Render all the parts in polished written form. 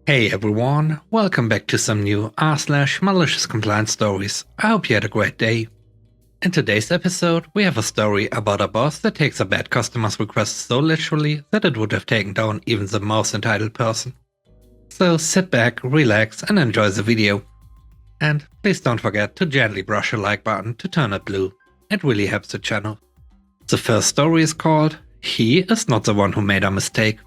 Hey everyone, welcome back to some new r/malicious compliance stories. I hope you had a great day. In today's episode, we have a story about a boss that takes a bad customer's request so literally that it would have taken down even the most entitled person. So sit back, relax, and enjoy the video. And please don't forget to gently brush the like button to turn it blue. It really helps the channel. The first story is called "He is not the one who made a mistake."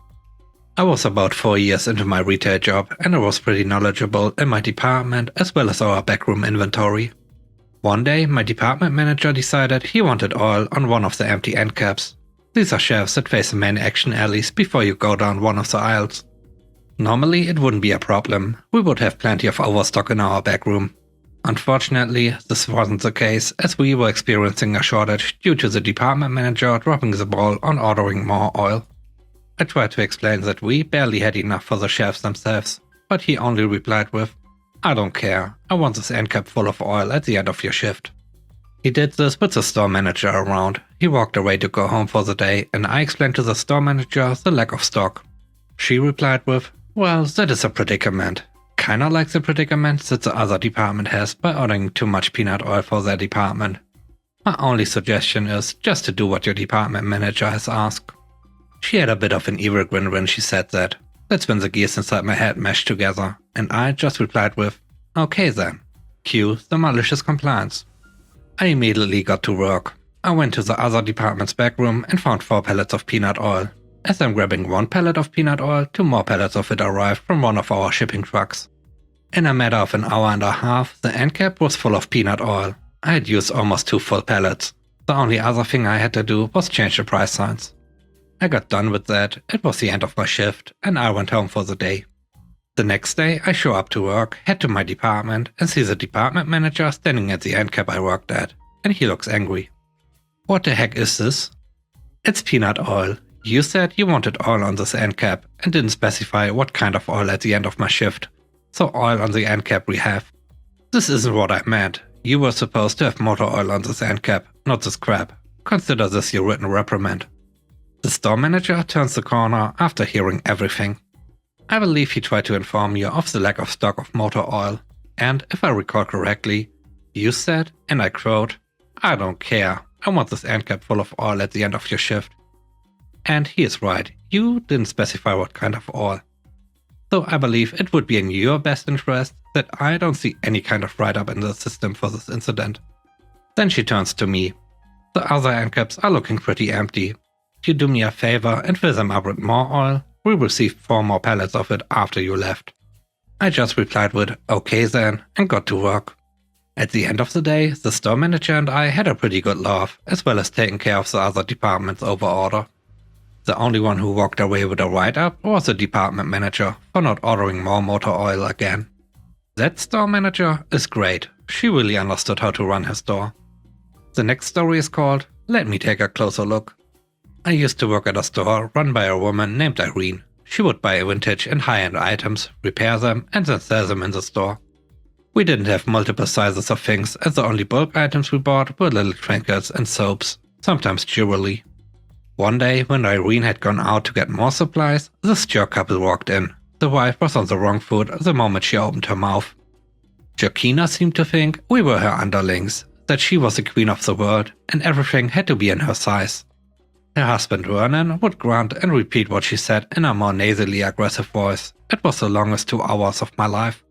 I was about 4 years into my retail job and I was pretty knowledgeable in my department as well as our backroom inventory. One day my department manager decided he wanted oil on one of the empty end caps. These are shelves that face the main action alleys before you go down one of the aisles. Normally it wouldn't be a problem, we would have plenty of overstock in our backroom. Unfortunately, this wasn't the case as we were experiencing a shortage due to the department manager dropping the ball on ordering more oil. I tried to explain that we barely had enough for the shelves themselves, but he only replied with, "I don't care, I want this end cap full of oil at the end of your shift." He did this with the store manager around. He walked away to go home for the day and I explained to the store manager the lack of stock. She replied with, "Well, that is a predicament. Kinda like the predicament that the other department has by ordering too much peanut oil for their department. My only suggestion is just to do what your department manager has asked." She had a bit of an evil grin when she said that. That's when the gears inside my head meshed together, and I just replied with, "Okay then. Cue the malicious compliance." I immediately got to work. I went to the other department's backroom and found 4 pallets of peanut oil. As I'm grabbing 1 pallet of peanut oil, 2 more pallets of it arrived from one of our shipping trucks. In a matter of an hour and a half, the end cap was full of peanut oil. I had used almost 2 full pallets. The only other thing I had to do was change the price signs. I got done with that, it was the end of my shift, and I went home for the day. The next day I show up to work, head to my department, and see the department manager standing at the end cap I worked at, and he looks angry. "What the heck is this?" "It's peanut oil. You said you wanted oil on this end cap, and didn't specify what kind of oil at the end of my shift. So oil on the end cap we have." "This isn't what I meant. You were supposed to have motor oil on this end cap, not this crap. Consider this your written reprimand." The store manager turns the corner after hearing everything. I believe he tried to inform you of the lack of stock of motor oil, and if I recall correctly, you said, and I quote, "I don't care, I want this end cap full of oil at the end of your shift." And he is right, you didn't specify what kind of oil. So I believe it would be in your best interest that I don't see any kind of write-up in the system for this incident. Then she turns to me. "The other end caps are looking pretty empty. You do me a favor and fill them up with more oil. We received 4 more pallets of it after you left." I just replied with, "Okay then," and got to work. At the end of the day, the store manager and I had a pretty good laugh, as well as taking care of the other department's overorder. The only one who walked away with a write-up was the department manager for not ordering more motor oil again. That store manager is great. She really understood how to run her store. The next story is called "Let Me Take a Closer Look." I used to work at a store run by a woman named Irene. She would buy vintage and high-end items, repair them, and then sell them in the store. We didn't have multiple sizes of things, as the only bulk items we bought were little trinkets and soaps, sometimes jewelry. One day, when Irene had gone out to get more supplies, this jerk couple walked in. The wife was on the wrong foot the moment she opened her mouth. Jokina seemed to think we were her underlings, that she was the queen of the world, and everything had to be in her size. Her husband Vernon would grunt and repeat what she said in a more nasally aggressive voice. It was the longest 2 hours of my life.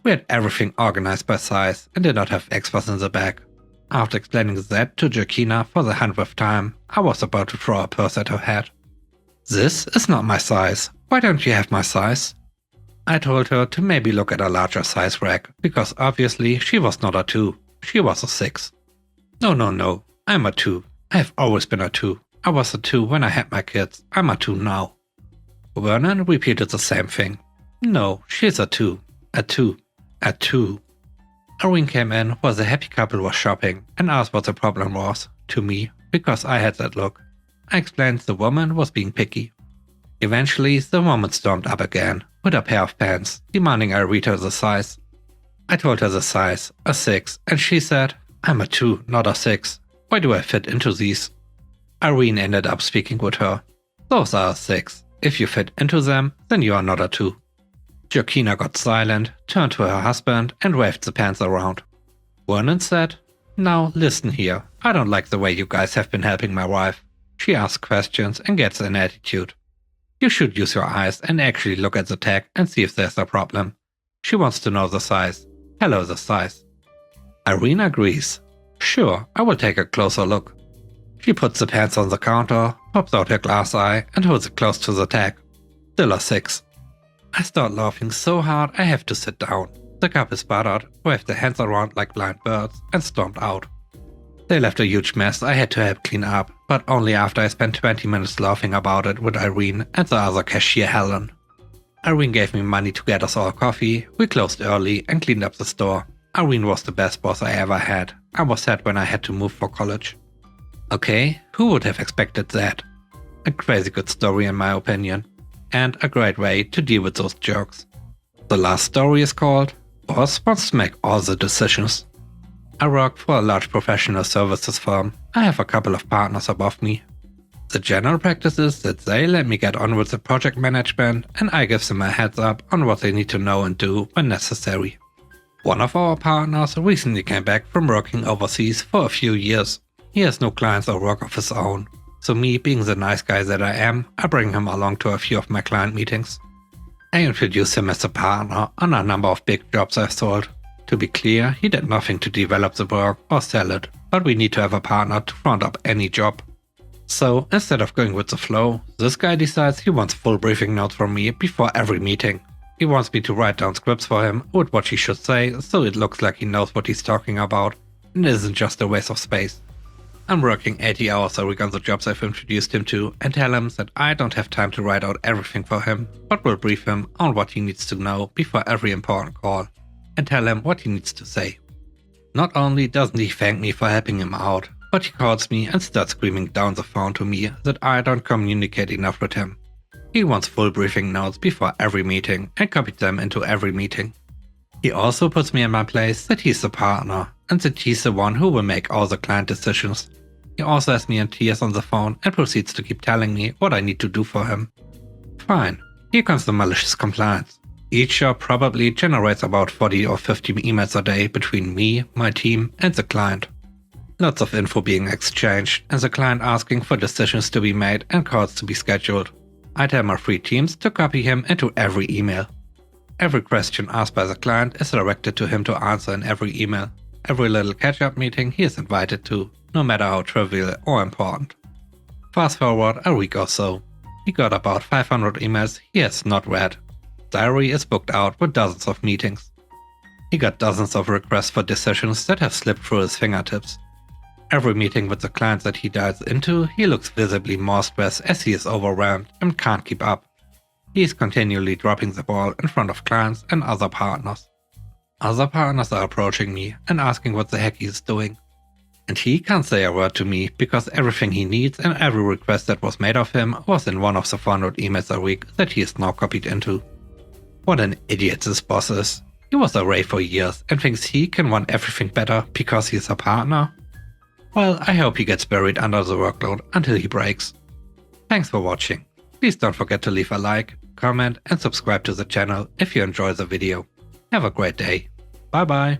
We had everything organized by size and did not have extras in the back. After explaining that to Jokina for the 100th time, I was about to throw a purse at her head. "This is not my size. Why don't you have my size?" I told her to maybe look at a larger size rack, because obviously she was not a 2, she was a 6. No, I'm a 2. I have always been a 2. I was a 2 when I had my kids, I'm a 2 now. Vernon repeated the same thing. "No, she's a 2. A 2. A 2. Irene came in while the happy couple was shopping and asked what the problem was, to me, because I had that look. I explained the woman was being picky. Eventually, the woman stormed up again, with a pair of pants, demanding I read her the size. I told her the size, a 6, and she said, "I'm a 2, not a 6. Why do I fit into these?" Irene ended up speaking with her. "Those are a 6. If you fit into them, then you are not a 2. Jokina got silent, turned to her husband and waved the pants around. Vernon said, "Now listen here, I don't like the way you guys have been helping my wife. She asks questions and gets an attitude. You should use your eyes and actually look at the tag and see if there's a problem. She wants to know the size. Tell her the size." Irene agrees. "Sure, I will take a closer look." She puts the pants on the counter, pops out her glass eye and holds it close to the tag. Still a 6. I start laughing so hard I have to sit down. The couple sputtered, waved their hands around like blind birds and stormed out. They left a huge mess I had to help clean up, but only after I spent 20 minutes laughing about it with Irene and the other cashier Helen. Irene gave me money to get us all coffee, we closed early and cleaned up the store. Irene was the best boss I ever had. I was sad when I had to move for college. Okay, who would have expected that? A crazy good story in my opinion. And a great way to deal with those jerks. The last story is called Boss Wants to Make All the Decisions. I work for a large professional services firm. I have a couple of partners above me. The general practice is that they let me get on with the project management and I give them a heads up on what they need to know and do when necessary. One of our partners recently came back from working overseas for a few years. He has no clients or work of his own. So me, being the nice guy that I am, I bring him along to a few of my client meetings. I introduce him as a partner on a number of big jobs I've sold. To be clear, he did nothing to develop the work or sell it, but we need to have a partner to front up any job. So instead of going with the flow, this guy decides he wants full briefing notes from me before every meeting. He wants me to write down scripts for him with what he should say so it looks like he knows what he's talking about and isn't just a waste of space. I'm working 80 hours a week on the jobs I've introduced him to and tell him that I don't have time to write out everything for him, but will brief him on what he needs to know before every important call and tell him what he needs to say. Not only doesn't he thank me for helping him out, but he calls me and starts screaming down the phone to me that I don't communicate enough with him. He wants full briefing notes before every meeting and copies them into every meeting. He also puts me in my place that he's the partner and that he's the one who will make all the client decisions. He also has me in tears on the phone and proceeds to keep telling me what I need to do for him. Fine, here comes the malicious compliance. Each job probably generates about 40 or 50 emails a day between me, my team and the client. Lots of info being exchanged and the client asking for decisions to be made and calls to be scheduled. I tell my 3 teams to copy him into every email. Every question asked by the client is directed to him to answer in every email. Every little catch-up meeting he is invited to, no matter how trivial or important. Fast forward a week or so. He got about 500 emails he has not read. Diary is booked out with dozens of meetings. He got dozens of requests for decisions that have slipped through his fingertips. Every meeting with the clients that he dives into, he looks visibly more stressed as he is overwhelmed and can't keep up. He is continually dropping the ball in front of clients and other partners. Other partners are approaching me and asking what the heck he is doing. And he can't say a word to me because everything he needs and every request that was made of him was in one of the 400 emails a week that he is now copied into. What an idiot this boss is. He was a Ray for years and thinks he can run everything better because he's a partner. Well, I hope he gets buried under the workload until he breaks. Thanks for watching. Please don't forget to leave a like, comment and subscribe to the channel if you enjoy the video. Have a great day. Bye bye.